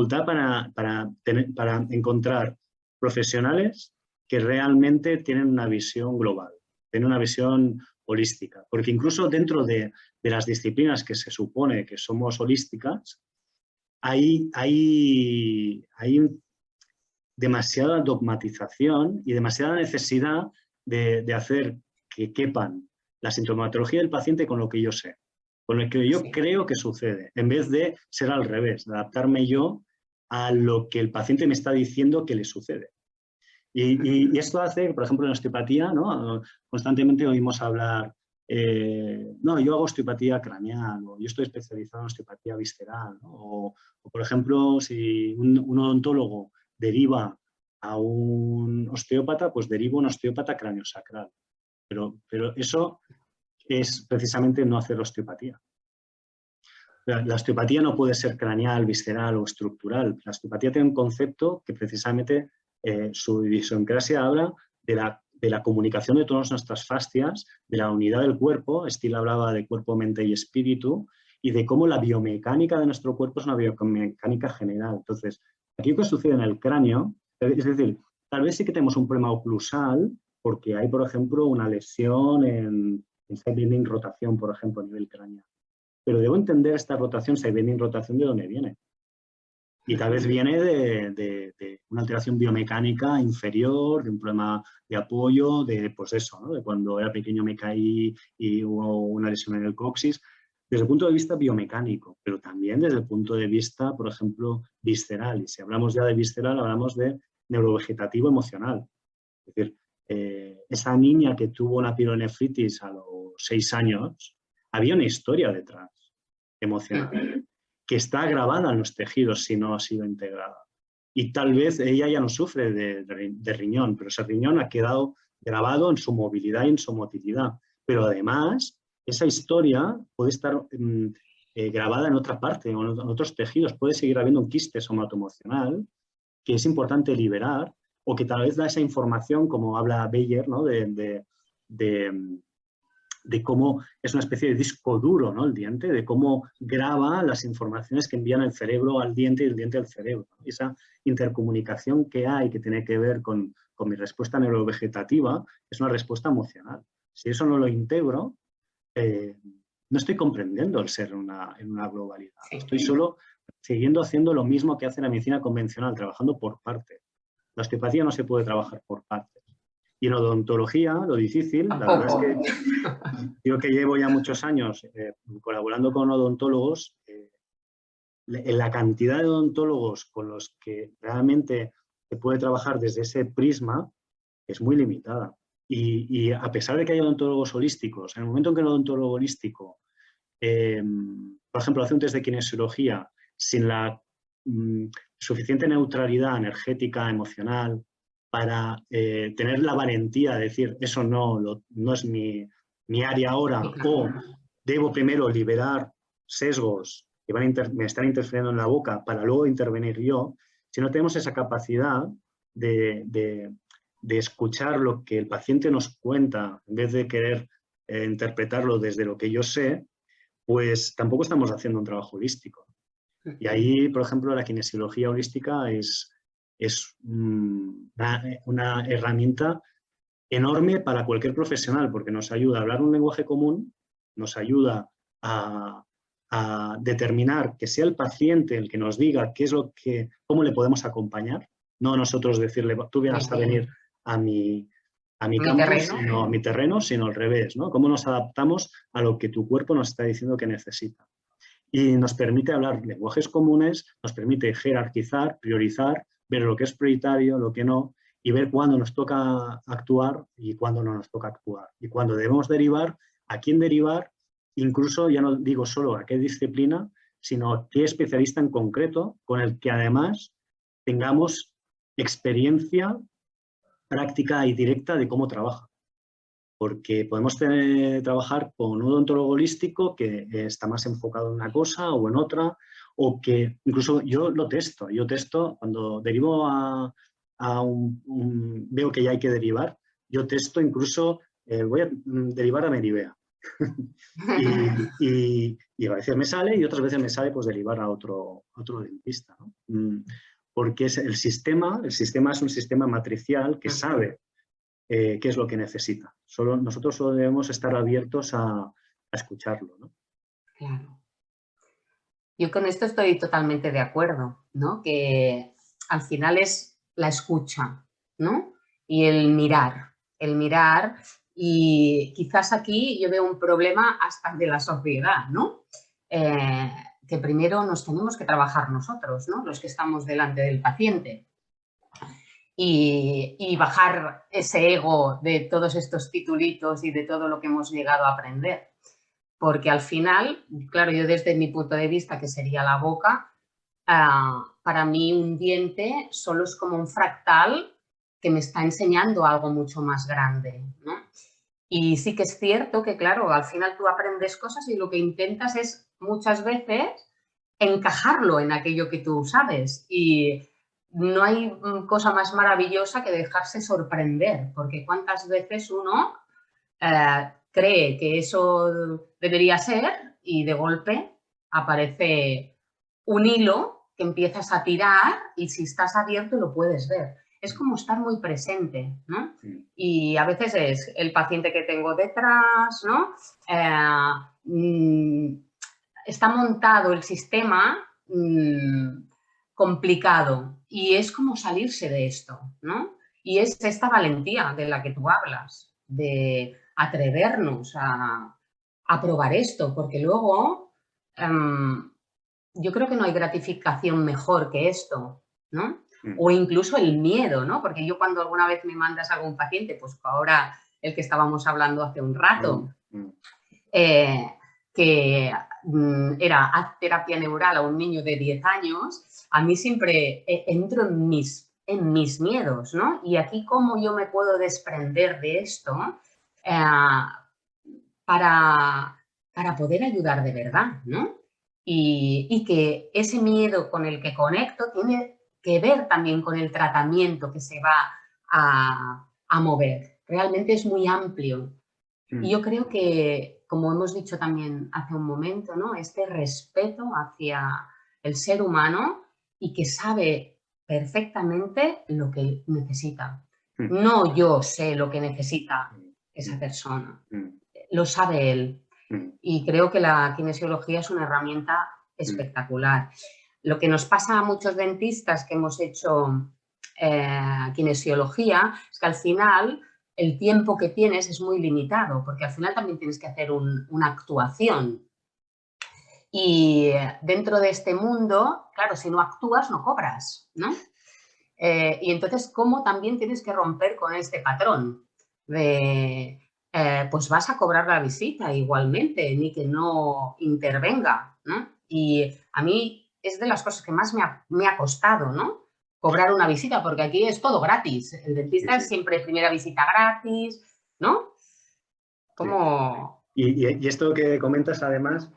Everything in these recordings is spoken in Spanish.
dificultad para encontrar profesionales que realmente tienen una visión global, tienen una visión holística. Porque incluso dentro de las disciplinas que se supone que somos holísticas, hay demasiada dogmatización y demasiada necesidad de hacer que quepan la sintomatología del paciente con lo que yo sé, con lo que yo creo que sucede, en vez de ser al revés, de adaptarme yo a lo que el paciente me está diciendo que le sucede. Y esto hace, por ejemplo, en osteopatía, ¿no? Constantemente oímos hablar, no, yo hago osteopatía craneal, o yo estoy especializado en osteopatía visceral, ¿no? O, por ejemplo, si un odontólogo deriva a un osteópata, pues deriva a un osteópata craneosacral. Pero eso es precisamente no hacer osteopatía. La osteopatía no puede ser craneal, visceral o estructural. La osteopatía tiene un concepto que precisamente su idiosincrasia habla de la comunicación de todas nuestras fascias, de la unidad del cuerpo. Steele hablaba de cuerpo, mente y espíritu, y de cómo la biomecánica de nuestro cuerpo es una biomecánica general. Entonces, aquí lo que sucede en el cráneo, es decir, tal vez sí que tenemos un problema oclusal, porque hay, por ejemplo, una lesión en side-bending rotación, por ejemplo, a nivel craneal. Pero debo entender esta rotación, side-bending rotación, de dónde viene. Y tal vez viene de una alteración biomecánica inferior, de un problema de apoyo, pues eso, ¿no? De cuando era pequeño me caí y hubo una lesión en el coxis, desde el punto de vista biomecánico, pero también desde el punto de vista, por ejemplo, visceral. Y si hablamos ya de visceral, hablamos de neurovegetativo emocional. Es decir, esa niña que tuvo una pielonefritis a los 6 años, había una historia detrás, emocional, que está grabada en los tejidos si no ha sido integrada. Y tal vez ella ya no sufre de riñón, pero ese riñón ha quedado grabado en su movilidad y en su motilidad. Pero además, esa historia puede estar grabada en otra parte, en otros tejidos. Puede seguir habiendo un quiste somatoemocional que es importante liberar, o que tal vez da esa información, como habla Beyer, ¿no? de cómo es una especie de disco duro, ¿no? El diente, de cómo graba las informaciones que envían el cerebro al diente y el diente al cerebro, ¿no? Esa intercomunicación que hay, que tiene que ver con mi respuesta neurovegetativa, es una respuesta emocional. Si eso no lo integro, no estoy comprendiendo el ser en una globalidad. Estoy solo siguiendo haciendo lo mismo que hace la medicina convencional, trabajando por partes. La osteopatía no se puede trabajar por partes. Y en odontología, lo difícil, la verdad es que yo que llevo ya muchos años colaborando con odontólogos, la cantidad de odontólogos con los que realmente se puede trabajar desde ese prisma es muy limitada. Y a pesar de que hay odontólogos holísticos, en el momento en que el odontólogo holístico, por ejemplo, hace un test de kinesiología sin la suficiente neutralidad energética, emocional, para tener la valentía de decir, eso no es mi área ahora, o debo primero liberar sesgos que me están interfiriendo en la boca para luego intervenir yo, si no tenemos esa capacidad de escuchar lo que el paciente nos cuenta, en vez de querer interpretarlo desde lo que yo sé, pues tampoco estamos haciendo un trabajo holístico. Y ahí, por ejemplo, la kinesiología holística es una herramienta enorme para cualquier profesional, porque nos ayuda a hablar un lenguaje común, nos ayuda a determinar que sea el paciente el que nos diga cómo le podemos acompañar, no nosotros decirle, tú vas a venir a mi campo, a mi terreno, sino al revés, ¿no? Cómo nos adaptamos a lo que tu cuerpo nos está diciendo que necesita. Y nos permite hablar lenguajes comunes, nos permite jerarquizar, priorizar, ver lo que es prioritario, lo que no, y ver cuándo nos toca actuar y cuándo no nos toca actuar. Y cuándo debemos derivar, a quién derivar, incluso ya no digo solo a qué disciplina, sino a qué especialista en concreto, con el que además tengamos experiencia práctica y directa de cómo trabaja. Porque podemos trabajar con un odontólogo holístico que está más enfocado en una cosa o en otra, o que incluso yo testo cuando derivo veo que ya hay que derivar, yo testo incluso, voy a derivar a Merivea. y a veces me sale y otras veces me sale pues derivar a otro dentista, ¿no? Porque el sistema es un sistema matricial que sabe qué es lo que necesita. Nosotros solo debemos estar abiertos a escucharlo, ¿no? Claro. Yo con esto estoy totalmente de acuerdo, ¿no? Que al final es la escucha, ¿no? Y el mirar, y quizás aquí yo veo un problema hasta de la sociedad, ¿no? Que primero nos tenemos que trabajar nosotros, ¿no? Los que estamos delante del paciente. Y bajar ese ego de todos estos titulitos y de todo lo que hemos llegado a aprender. Porque al final, claro, yo desde mi punto de vista, que sería la boca, para mí un diente solo es como un fractal que me está enseñando algo mucho más grande, ¿no? Y sí que es cierto que, claro, al final tú aprendes cosas y lo que intentas es muchas veces encajarlo en aquello que tú sabes. Y no hay cosa más maravillosa que dejarse sorprender, porque cuántas veces uno cree que eso debería ser y de golpe aparece un hilo que empiezas a tirar y si estás abierto lo puedes ver. Es como estar muy presente, ¿no? Y a veces es el paciente que tengo detrás, ¿no? Está montado el sistema complicado y es como salirse de esto, ¿no? Y es esta valentía de la que tú hablas, de atrevernos a probar esto, porque luego yo creo que no hay gratificación mejor que esto, ¿no? O incluso el miedo, ¿no? Porque yo cuando alguna vez me mandas a algún paciente, pues ahora el que estábamos hablando hace un rato, que era terapia neural a un niño de 10 años, a mí siempre entro en mis miedos, ¿no? Y aquí cómo yo me puedo desprender de esto para poder ayudar de verdad, ¿no? Y que ese miedo con el que conecto tiene que ver también con el tratamiento que se va a mover. Realmente es muy amplio. Y yo creo que, como hemos dicho también hace un momento, ¿no? Este respeto hacia el ser humano y que sabe perfectamente lo que necesita. No yo sé lo que necesita esa persona, lo sabe él. Y creo que la kinesiología es una herramienta espectacular. Lo que nos pasa a muchos dentistas que hemos hecho kinesiología es que al final el tiempo que tienes es muy limitado, porque al final también tienes que hacer una actuación. Y dentro de este mundo, claro, si no actúas, no cobras, ¿no? Y entonces, ¿cómo también tienes que romper con este patrón de, pues vas a cobrar la visita igualmente, ni que no intervenga, ¿no? Y a mí es de las cosas que más me ha costado, ¿no? Cobrar una visita, porque aquí es todo gratis. El dentista es siempre primera visita gratis, ¿no? ¿Cómo? Y esto que comentas, además,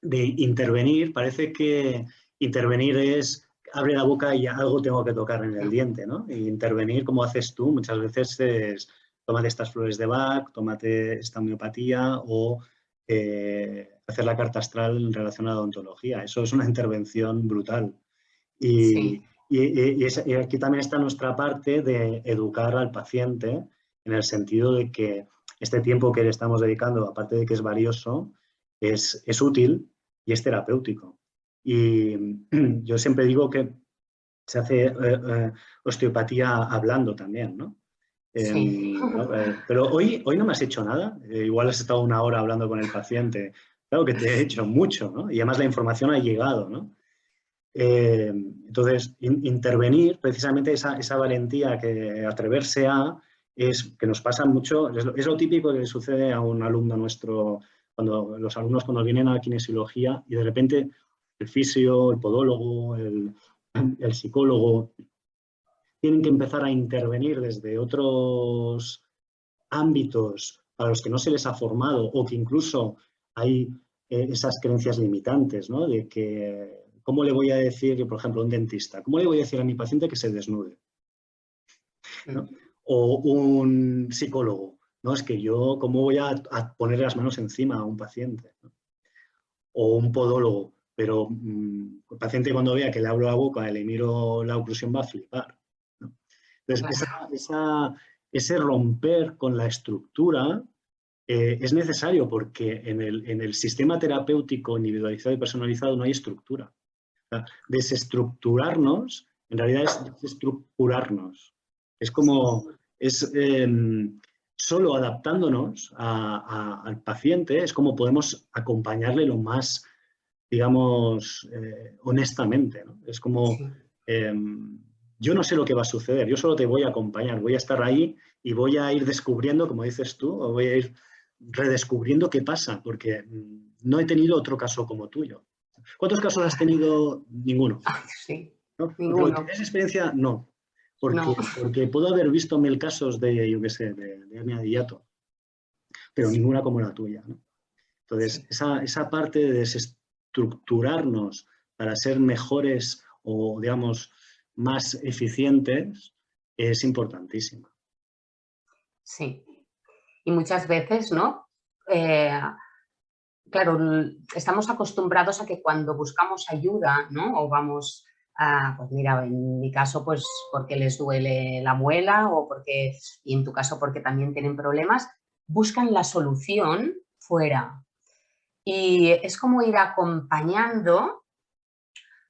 de intervenir, parece que intervenir es abre la boca y algo tengo que tocar en el diente, ¿no? Y intervenir, como haces tú, muchas veces es tómate estas flores de Bach, tómate esta homeopatía o hacer la carta astral en relación a la odontología. Eso es una intervención brutal. Y, Sí. y aquí también está nuestra parte de educar al paciente en el sentido de que este tiempo que le estamos dedicando, aparte de que es valioso, es útil y es terapéutico. Y yo siempre digo que se hace osteopatía hablando también, ¿no? Sí. Pero hoy no me has hecho nada. Igual has estado una hora hablando con el paciente. Claro que te he hecho mucho, ¿no? Y además la información ha llegado, ¿no? Entonces, intervenir, precisamente esa valentía, que atreverse es que nos pasa mucho, es lo típico que le sucede a un alumno nuestro, cuando los alumnos cuando vienen a la kinesiología y de repente el fisio, el podólogo, el psicólogo, tienen que empezar a intervenir desde otros ámbitos a los que no se les ha formado o que incluso hay esas creencias limitantes, ¿no? De que, ¿cómo le voy a decir, por ejemplo, a un dentista, cómo le voy a decir a mi paciente que se desnude? ¿No? O un psicólogo, No, es que yo, ¿cómo voy a poner las manos encima a un paciente? ¿No? O un podólogo, pero el paciente cuando vea que le abro la boca y le miro la oclusión va a flipar, ¿no? Entonces, ese romper con la estructura es necesario porque en el sistema terapéutico individualizado y personalizado no hay estructura. O sea, desestructurarnos, en realidad es desestructurarnos. Es como, solo adaptándonos al paciente es como podemos acompañarle lo más, digamos, honestamente, ¿no? Es como, yo no sé lo que va a suceder, yo solo te voy a acompañar, voy a estar ahí y voy a ir descubriendo, como dices tú, o voy a ir redescubriendo qué pasa, porque no he tenido otro caso como tuyo. ¿Cuántos casos has tenido? Ninguno. Sí, ¿No? Pero ninguno. ¿tienes experiencia? No. No. Porque puedo haber visto 1000 casos de, yo qué sé, de hernia de hiato, pero ninguna como la tuya, ¿no? Entonces, Sí. esa parte de desestructurarnos para ser mejores o, digamos, más eficientes es importantísima. Sí. Y muchas veces, ¿no? Claro, estamos acostumbrados a que cuando buscamos ayuda, ¿no? O vamos a, pues mira, en mi caso, pues porque les duele la muela o porque, y en tu caso porque también tienen problemas, buscan la solución fuera. Y es como ir acompañando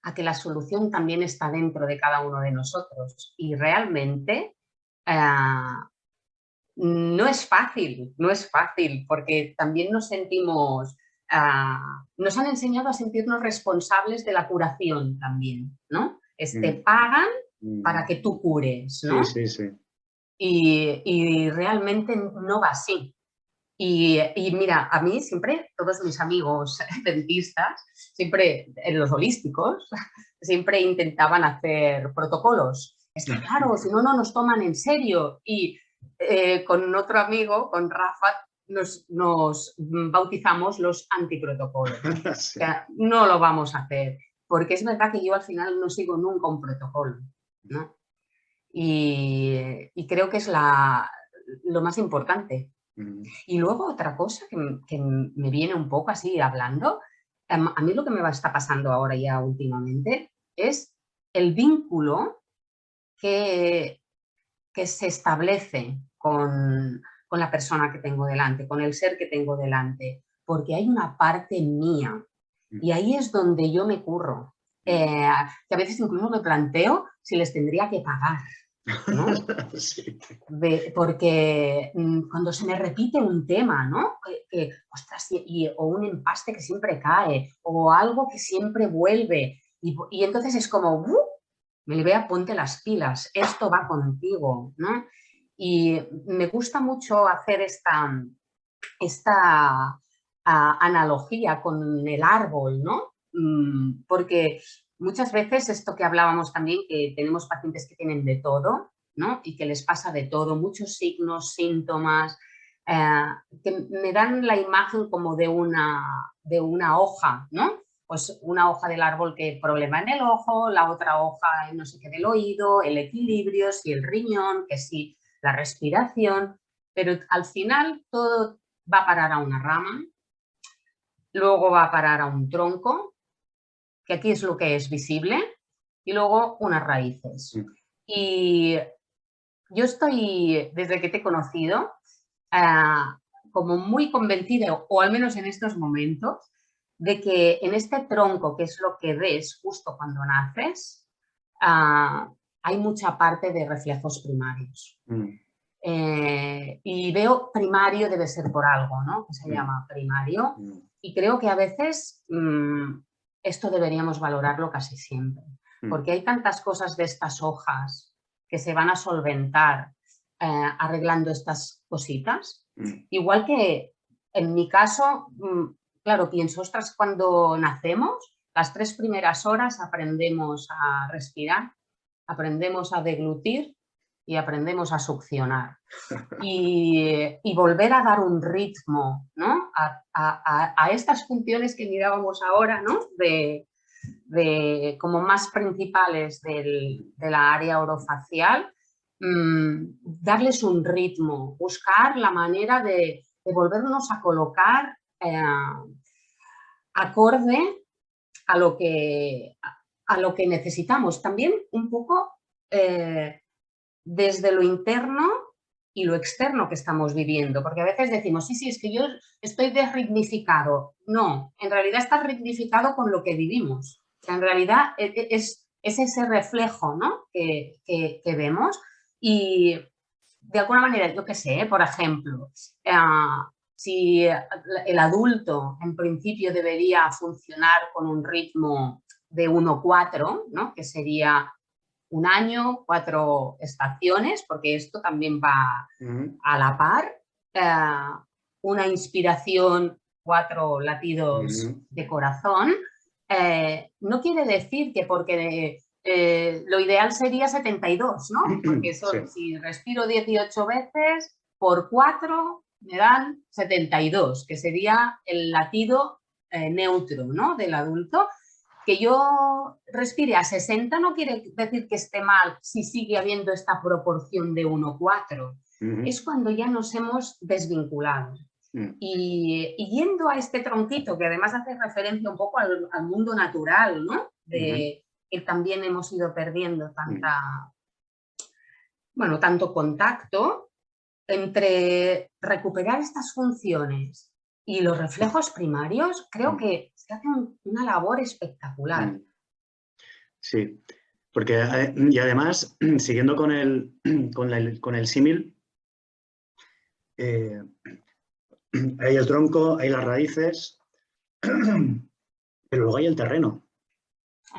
a que la solución también está dentro de cada uno de nosotros. Y realmente no es fácil, no es fácil, porque también nos sentimos, nos han enseñado a sentirnos responsables de la curación también, ¿no? Te pagan para que tú cures, Sí, ¿no? sí, sí. Y realmente no va así. Y mira, a mí siempre, todos mis amigos dentistas, siempre en los holísticos, siempre intentaban hacer protocolos. Es que claro, si no, no nos toman en serio. Y con otro amigo, con Rafa, nos bautizamos los antiprotocolos. Sí. O sea, no lo vamos a hacer, porque es verdad que yo al final no sigo nunca un protocolo, ¿no? Y creo que es lo más importante. Y luego otra cosa que me viene un poco así hablando, a mí lo que me está pasando ahora ya últimamente es el vínculo que, que se establece con la persona que tengo delante, con el ser que tengo delante, porque hay una parte mía y ahí es donde yo me curro. Que a veces incluso me planteo si les tendría que pagar, ¿no? Sí. Porque cuando se me repite un tema, ¿no? Ostras, o un empaste que siempre cae, o algo que siempre vuelve, y entonces es como, Melibea, ponte las pilas, esto va contigo, ¿no? Y me gusta mucho hacer esta analogía con el árbol, ¿no? Porque muchas veces esto que hablábamos también, que tenemos pacientes que tienen de todo, ¿no? Y que les pasa de todo, muchos signos, síntomas, que me dan la imagen como de una hoja, ¿no? Pues una hoja del árbol que problema en el ojo, la otra hoja no sé qué del oído, el equilibrio, si el riñón, que si la respiración, pero al final todo va a parar a una rama, luego va a parar a un tronco, que aquí es lo que es visible, y luego unas raíces. Y yo estoy, desde que te he conocido, como muy convencida, o al menos en estos momentos, de que en este tronco, que es lo que ves justo cuando naces, hay mucha parte de reflejos primarios. Y veo primario debe ser por algo, ¿no? Que se llama primario. Y creo que a veces esto deberíamos valorarlo casi siempre. Porque hay tantas cosas de estas hojas que se van a solventar arreglando estas cositas. Igual que en mi caso, claro, pienso, ostras, cuando nacemos, las 3 primeras horas aprendemos a respirar, aprendemos a deglutir y aprendemos a succionar. Y volver a dar un ritmo, ¿no? a estas funciones que mirábamos ahora, ¿no? De como más principales de la área orofacial, darles un ritmo, buscar la manera de volvernos a colocar acorde a lo que necesitamos. También un poco desde lo interno y lo externo que estamos viviendo, porque a veces decimos, sí, es que yo estoy desritmificado. No, en realidad estás ritmificado con lo que vivimos. En realidad es ese reflejo, ¿no?, que vemos, y de alguna manera, yo qué sé, por ejemplo, si el adulto en principio debería funcionar con un ritmo de 1-4, ¿no?, que sería un año, 4 estaciones, porque esto también va a la par, una inspiración, 4 latidos de corazón, no quiere decir que porque lo ideal sería 72, ¿no? Porque son, si respiro 18 veces por 4 me dan 72, que sería el latido neutro, ¿no?, del adulto. Que yo respire a 60 no quiere decir que esté mal si sigue habiendo esta proporción de 1-4. Es cuando ya nos hemos desvinculado. Y yendo a este tronquito, que además hace referencia un poco al mundo natural, ¿no?, de que también hemos ido perdiendo tanto contacto, entre recuperar estas funciones y los reflejos primarios, creo que se hace una labor espectacular. Sí, porque, y además, siguiendo con el símil, hay el tronco, hay las raíces, pero luego hay el terreno,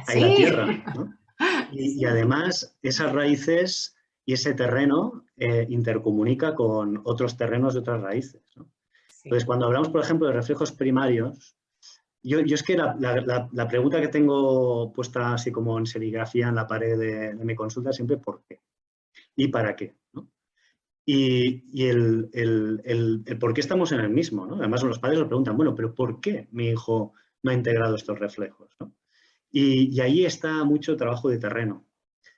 hay la tierra, ¿no? Y además, esas raíces y ese terreno intercomunica con otros terrenos de otras raíces, ¿no? Entonces, cuando hablamos, por ejemplo, de reflejos primarios, yo es que la pregunta que tengo puesta así como en serigrafía en la pared de mi consulta es siempre ¿por qué? ¿Y para qué? ¿No? Y el por qué estamos en el mismo, ¿no? Además, los padres nos preguntan, bueno, pero ¿por qué mi hijo no ha integrado estos reflejos? ¿No? Y ahí está mucho trabajo de terreno.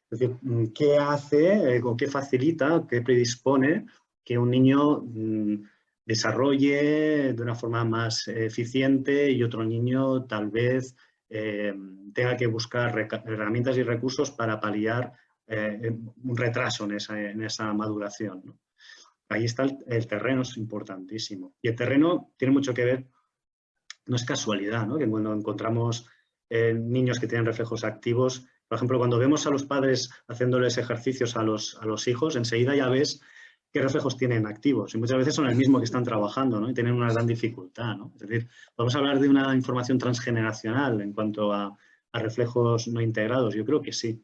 Es decir, ¿qué hace o qué facilita, qué predispone que un niño desarrolle de una forma más eficiente y otro niño tal vez tenga que buscar herramientas y recursos para paliar un retraso en esa maduración, ¿no? Ahí está el terreno, es importantísimo. Y el terreno tiene mucho que ver, no es casualidad, ¿no?, que cuando encontramos niños que tienen reflejos activos, por ejemplo, cuando vemos a los padres haciéndoles ejercicios a los hijos, enseguida ya ves qué reflejos tienen activos. Y muchas veces son el mismo que están trabajando, ¿no?, y tienen una gran dificultad, ¿no? Es decir, podemos hablar de una información transgeneracional en cuanto a reflejos no integrados. Yo creo que sí.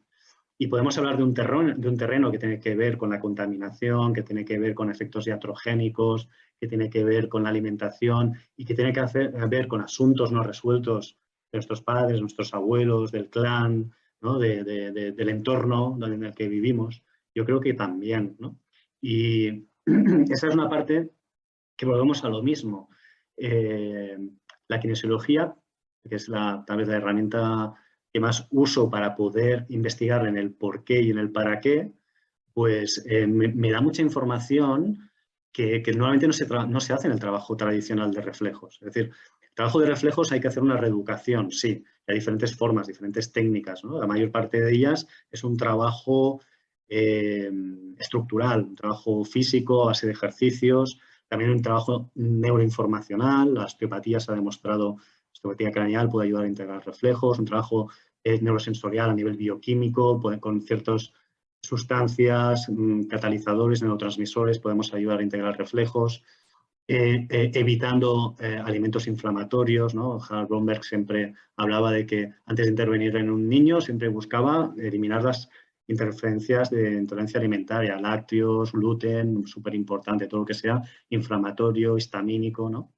Y podemos hablar de un terreno que tiene que ver con la contaminación, que tiene que ver con efectos iatrogénicos, que tiene que ver con la alimentación y que tiene que ver con asuntos no resueltos de nuestros padres, nuestros abuelos, del clan, ¿no?, del entorno en el que vivimos. Yo creo que también, ¿no? Y esa es una parte que volvemos a lo mismo. La kinesiología, que es tal vez la herramienta que más uso para poder investigar en el por qué y en el para qué, pues me da mucha información que normalmente no se hace en el trabajo tradicional de reflejos. Es decir, el trabajo de reflejos hay que hacer una reeducación, sí, hay diferentes formas, diferentes técnicas, ¿no? La mayor parte de ellas es un trabajo estructural, un trabajo físico a base de ejercicios, también un trabajo neuroinformacional. La osteopatía se ha demostrado, la osteopatía craneal puede ayudar a integrar reflejos, un trabajo neurosensorial a nivel bioquímico, con ciertas sustancias, catalizadores, neurotransmisores, podemos ayudar a integrar reflejos, evitando alimentos inflamatorios, ¿no? Harald Blomberg siempre hablaba de que antes de intervenir en un niño siempre buscaba eliminar las interferencias de intolerancia alimentaria, lácteos, gluten, súper importante, todo lo que sea inflamatorio, histamínico, ¿no?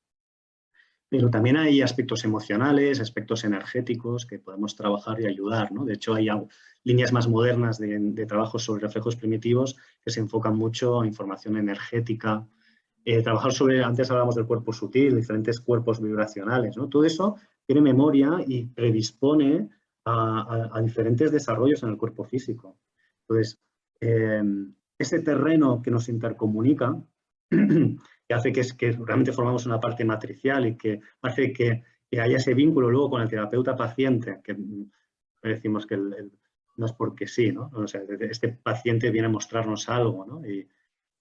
Pero también hay aspectos emocionales, aspectos energéticos que podemos trabajar y ayudar, ¿no? De hecho, hay líneas más modernas de trabajo sobre reflejos primitivos que se enfocan mucho en información energética, trabajar sobre, antes hablábamos del cuerpo sutil, diferentes cuerpos vibracionales, ¿no? Todo eso tiene memoria y predispone a diferentes desarrollos en el cuerpo físico. Entonces, ese terreno que nos intercomunica, que hace que realmente formamos una parte matricial y que hace que haya ese vínculo luego con el terapeuta-paciente, que decimos que no es porque sí, ¿no? O sea, este paciente viene a mostrarnos algo, ¿no?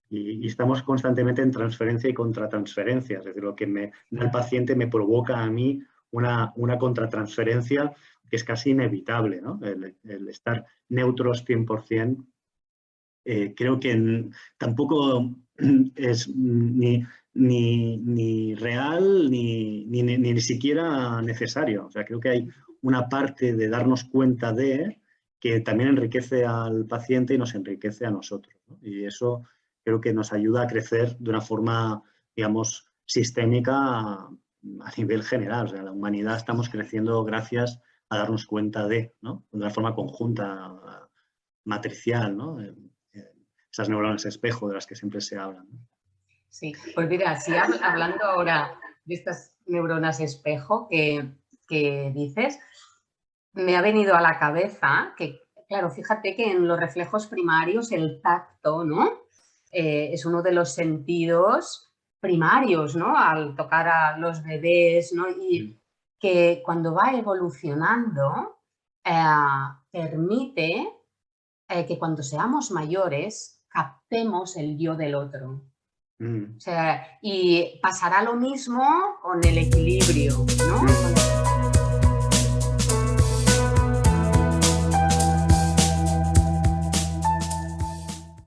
Y estamos constantemente en transferencia y contratransferencia. Es decir, lo que me da el paciente me provoca a mí una contratransferencia que es casi inevitable, ¿no? El estar neutros 100%, creo que tampoco es ni real ni siquiera necesario. O sea, creo que hay una parte de darnos cuenta de que también enriquece al paciente y nos enriquece a nosotros, ¿no? Y eso creo que nos ayuda a crecer de una forma, digamos, sistémica a nivel general. O sea, la humanidad estamos creciendo gracias a darnos cuenta de, ¿no? De una forma conjunta, matricial, ¿no? Esas neuronas espejo de las que siempre se habla, ¿no? Sí, pues mira, si hablando ahora de estas neuronas espejo que dices, me ha venido a la cabeza que, claro, fíjate que en los reflejos primarios el tacto, ¿no? Es uno de los sentidos primarios, ¿no? Al tocar a los bebés, ¿no? Y que cuando va evolucionando permite que cuando seamos mayores captemos el yo del otro. O sea, y pasará lo mismo con el equilibrio, ¿no?